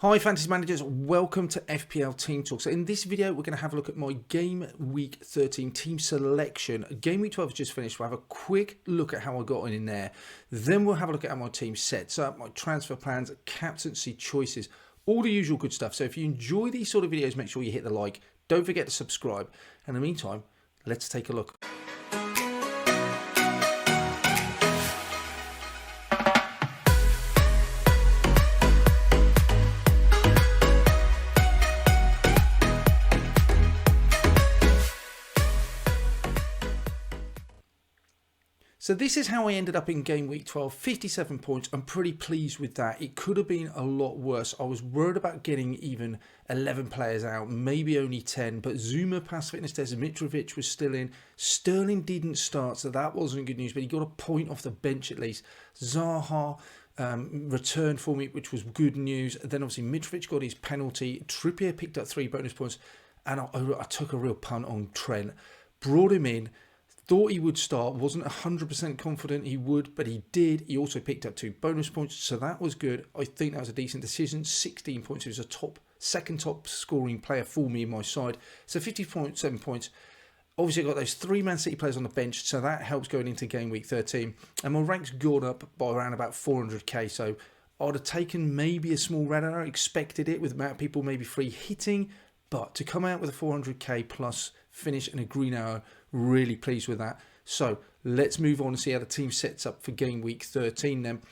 Hi Fantasy Managers, welcome to FPL Team Talk. So in this video, we're going to have a look at my Game Week 13 team selection. Game Week 12 has just finished. We'll have a quick look at how I got on in there. Then we'll have a look at how my team sets up, my transfer plans, captaincy choices, all the usual good stuff. So if you enjoy these sort of videos, make sure you hit the like. Don't forget to subscribe. And in the meantime, let's take a look. So this is how I ended up in Game Week 12, 57 points. I'm pretty pleased with that. It could have been a lot worse. I was worried about getting even 11 players out, maybe only 10, but Zuma passed fitness test, Mitrovic was still in, Sterling didn't start, so that wasn't good news, but he got a point off the bench at least. Zaha returned for me, which was good news. Then obviously Mitrovic got his penalty, Trippier picked up 3 bonus points, and I took a real punt on Trent, brought him in. Thought he would start, wasn't 100% confident he would, but he did. He also picked up 2 bonus points, so that was good. I think that was a decent decision. 16 points. He was a second top scoring player for me in my side. So 50.7 points. Obviously, I got those 3 Man City players on the bench, so that helps going into Game Week 13. And my rank's gone up by around about 400k, so I'd have taken maybe a small red arrow, expected it with the amount of people maybe free hitting, but to come out with a 400k plus finish and a green arrow, really pleased with that. So let's move on and see how the team sets up for Game Week 13 then.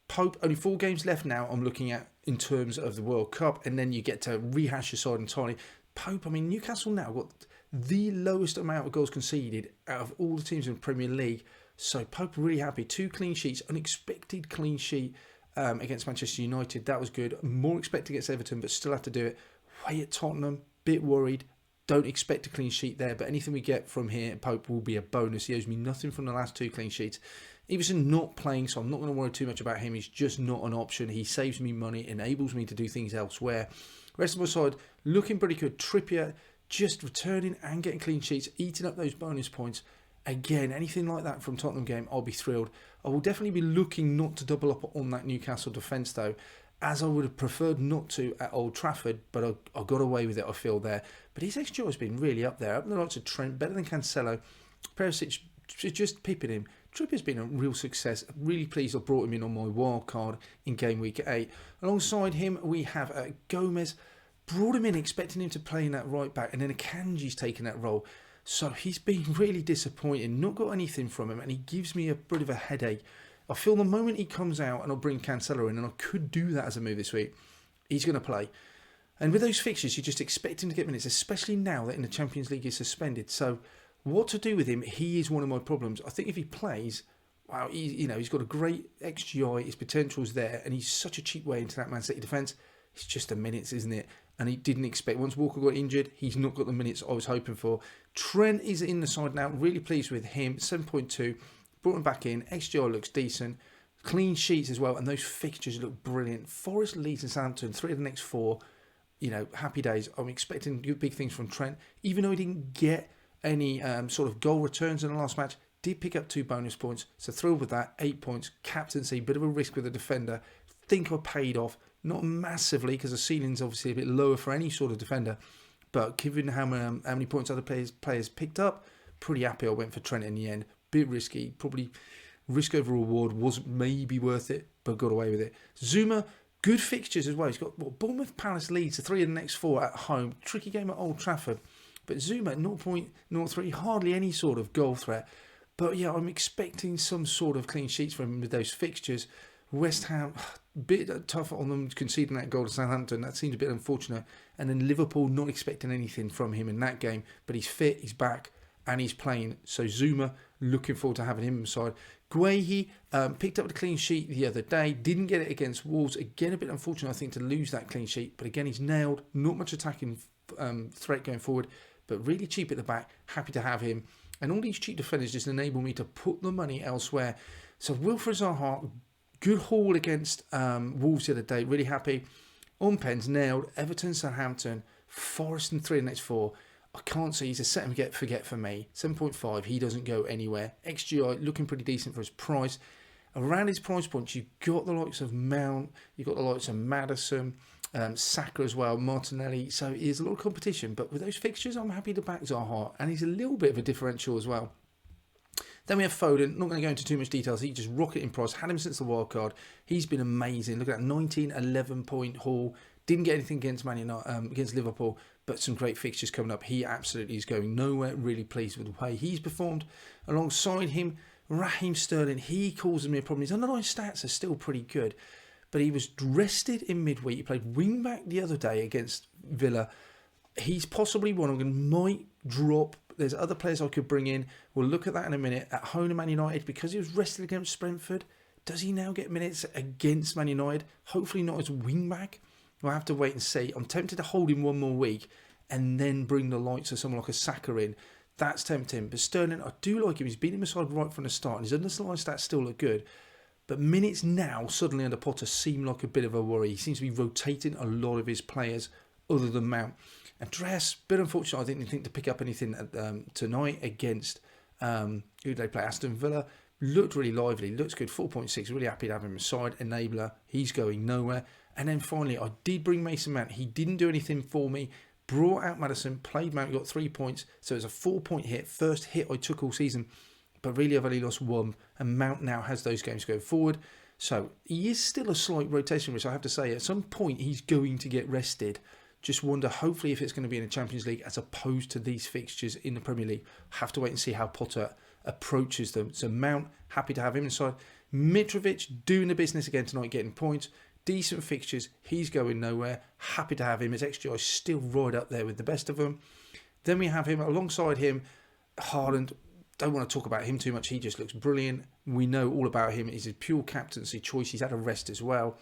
Pope, only 4 games left now I'm looking at in terms of the World Cup, and then you get to rehash your side entirely. Pope, I mean, Newcastle now got the lowest amount of goals conceded out of all the teams in the Premier League. So Pope really happy. 2 clean sheets, unexpected clean sheet against Manchester United. That was good. More expected against Everton, but still have to do it. Way at Tottenham, bit worried. Don't expect a clean sheet there, but anything we get from here, Pope will be a bonus. He owes me nothing from the last 2 clean sheets. Everson not playing, so I'm not going to worry too much about him. He's just not an option. He saves me money, enables me to do things elsewhere. Rest of my side, looking pretty good. Trippier just returning and getting clean sheets, eating up those bonus points. Again, anything like that from Tottenham game, I'll be thrilled. I will definitely be looking not to double up on that Newcastle defence though, as I would have preferred not to at Old Trafford, but I got away with it, I feel, there. But his XG has been really up there. Up the likes of Trent, better than Cancelo. Perisic, just pipping him. Trippier's been a real success. Really pleased I brought him in on my wild card in Game Week 8. Alongside him, we have Gomez. Brought him in expecting him to play in that right back, and then Akanji's taken that role. So he's been really disappointing. Not got anything from him, and he gives me a bit of a headache. I feel the moment he comes out and I'll bring Cancelo in, and I could do that as a move this week, he's going to play. And with those fixtures, you just expect him to get minutes, especially now that in the Champions League he's suspended. So what to do with him, he is one of my problems. I think if he plays, wow, he's got a great XGI, his potential's there, and he's such a cheap way into that Man City defence. It's just the minutes, isn't it? And he didn't expect, once Walker got injured, he's not got the minutes I was hoping for. Trent is in the side now, really pleased with him, 7.2. Brought him back in. XGI looks decent. Clean sheets as well. And those fixtures look brilliant. Forest, Leeds and Southampton. 3 of the next 4. You know, happy days. I'm expecting big things from Trent. Even though he didn't get any sort of goal returns in the last match, did pick up 2 bonus points. So thrilled with that. 8 points. Captaincy. Bit of a risk with the defender. Think I paid off. Not massively, because the ceiling's obviously a bit lower for any sort of defender. But given how many points other players picked up, pretty happy I went for Trent in the end. Bit risky, probably risk over reward, was maybe worth it, but got away with it. Zuma, good fixtures as well. He's got Bournemouth, Palace, Leeds, the 3 of the next 4 at home. Tricky game at Old Trafford, but Zuma 0.03, hardly any sort of goal threat. But yeah, I'm expecting some sort of clean sheets from him with those fixtures. West Ham, bit tough on them conceding that goal to Southampton. That seems a bit unfortunate. And then Liverpool, not expecting anything from him in that game, but he's fit, he's back, and he's playing. So Zuma, looking forward to having him inside. Guehi picked up the clean sheet the other day. Didn't get it against Wolves. Again, a bit unfortunate, I think, to lose that clean sheet. But again, he's nailed. Not much attacking threat going forward, but really cheap at the back. Happy to have him. And all these cheap defenders just enable me to put the money elsewhere. So Wilfried Zaha, good haul against Wolves the other day. Really happy. On pens, nailed. Everton, Southampton, Forest and 3 of the next 4. I can't see. He's a set and forget for me. 7.5. He doesn't go anywhere. XGI looking pretty decent for his price. Around his price points, you've got the likes of Mount, you've got the likes of Maddison, Saka as well, Martinelli. So it is a lot of competition. But with those fixtures, I'm happy to back Zaha. And he's a little bit of a differential as well. Then we have Foden. Not going to go into too much details. He just rocketed in price. Had him since the wild card. He's been amazing. Look at that 19, 11 point haul. Didn't get anything against Man United, against Liverpool, but some great fixtures coming up. He absolutely is going nowhere. Really pleased with the way he's performed. Alongside him, Raheem Sterling. He causes me a problem. His underlying stats are still pretty good, but he was rested in midweek. He played wing back the other day against Villa. He's possibly one I might drop. There's other players I could bring in. We'll look at that in a minute. At home to Man United, because he was rested against Brentford, does he now get minutes against Man United? Hopefully not as wing back. We'll have to wait and see. I'm tempted to hold him one more week and then bring the likes of someone like a Saka in. That's tempting. But Sterling, I do like him. He's been in my side right from the start. And his underlying stats still look good. But minutes now, suddenly under Potter, seem like a bit of a worry. He seems to be rotating a lot of his players other than Mount. Andreas, bit unfortunate, I didn't think to pick up anything tonight against who they play, Aston Villa. Looked really lively, looks good, 4.6, really happy to have him aside. Enabler, he's going nowhere. And then finally, I did bring Mason Mount. He didn't do anything for me. Brought out Maddison, played Mount, got 3 points. So it was a 4-point hit. First hit I took all season. But really, I've only lost one. And Mount now has those games going forward. So he is still a slight rotation risk, I have to say. At some point, he's going to get rested. Just wonder, hopefully, if it's going to be in the Champions League as opposed to these fixtures in the Premier League. Have to wait and see how Potter approaches them. So Mount, happy to have him inside. Mitrovic doing the business again tonight, getting points. Decent fixtures. He's going nowhere. Happy to have him. His XGI is still right up there with the best of them. Then we have him alongside him, Haaland. Don't want to talk about him too much. He just looks brilliant. We know all about him. He's a pure captaincy choice. He's had a rest as well.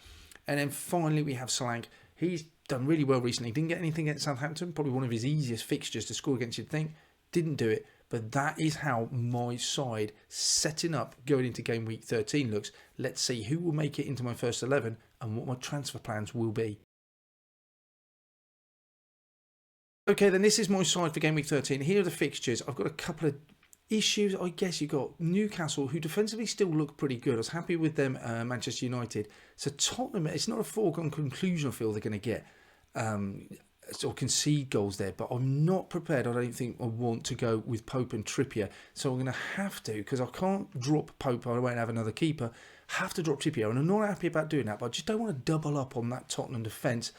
And then finally we have Solanke. He's done really well recently. Didn't get anything against Southampton. Probably one of his easiest fixtures to score against, you'd think. Didn't do it. But that is how my side setting up going into game week 13 looks. Let's see who will make it into my first 11 and what my transfer plans will be. Okay, then this is my side for game week 13. Here are the fixtures. I've got a couple of issues. I guess you've got Newcastle, who defensively still look pretty good. I was happy with them, Manchester United. So Tottenham, it's not a foregone conclusion I feel they're going to get or concede goals there, but I'm not prepared. I don't think I want to go with Pope and Trippier. So I'm going to have to, because I can't drop Pope, I won't have another keeper, have to drop Trippier. And I'm not happy about doing that, but I just don't want to double up on that Tottenham defence.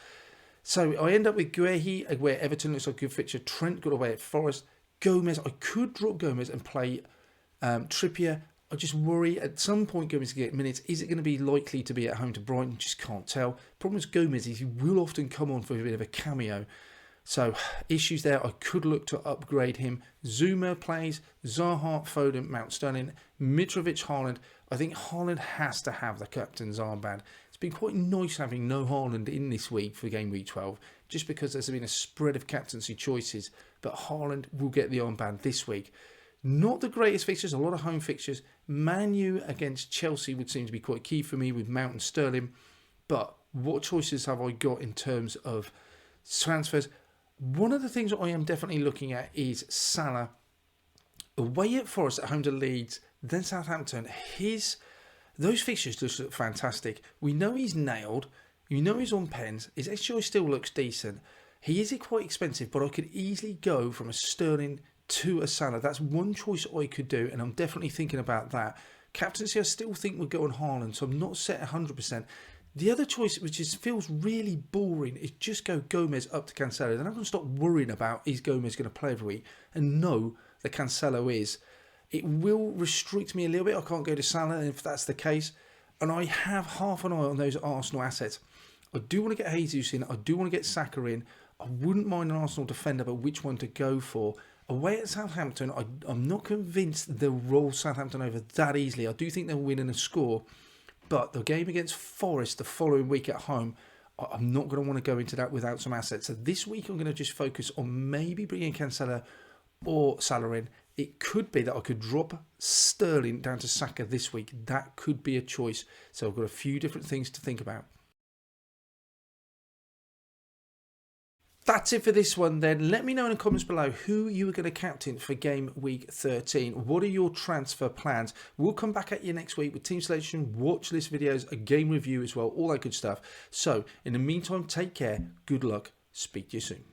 So I end up with Guehi, where Everton looks like a good fixture. Trent got away at Forest. Gomez, I could drop Gomez and play Trippier. I just worry at some point Gomez can get minutes. Is it going to be likely to be at home to Brighton? Just can't tell. Problem is Gomez is he will often come on for a bit of a cameo. So issues there. I could look to upgrade him. Zuma plays. Zaha, Foden, Mount Sterling, Mitrovic, Haaland. I think Haaland has to have the captain's armband. It's been quite nice having no Haaland in this week for game week 12, just because there's been a spread of captaincy choices. But Haaland will get the armband this week. Not the greatest fixtures, a lot of home fixtures. Man U against Chelsea would seem to be quite key for me with Mount and Sterling. But what choices have I got in terms of transfers? One of the things that I am definitely looking at is Salah. Away at Forest, at home to Leeds, then Southampton. Those fixtures just look fantastic. We know he's nailed. You know he's on pens. His XGI still looks decent. He is quite expensive, but I could easily go from a Sterling to a Salah. That's one choice I could do, and I'm definitely thinking about that. Captaincy, I still think would go on Haaland, so I'm not set 100%. The other choice, which feels really boring, is just go Gomez up to Cancelo. Then I'm going to stop worrying about is Gomez going to play every week and know that Cancelo is. It will restrict me a little bit. I can't go to Salah if that's the case. And I have half an eye on those Arsenal assets. I do want to get Jesus in. I do want to get Saka in. I wouldn't mind an Arsenal defender, but which one to go for? Away at Southampton, I'm not convinced they'll roll Southampton over that easily. I do think they'll win in a score. But the game against Forest the following week at home, I'm not going to want to go into that without some assets. So this week I'm going to just focus on maybe bringing Cancelo or Salah in. It could be that I could drop Sterling down to Saka this week. That could be a choice. So I've got a few different things to think about. That's it for this one then. Let me know in the comments below who you are going to captain for game week 13. What are your transfer plans? We'll come back at you next week with team selection, watch list videos, a game review as well, all that good stuff. So in the meantime, take care, good luck, speak to you soon.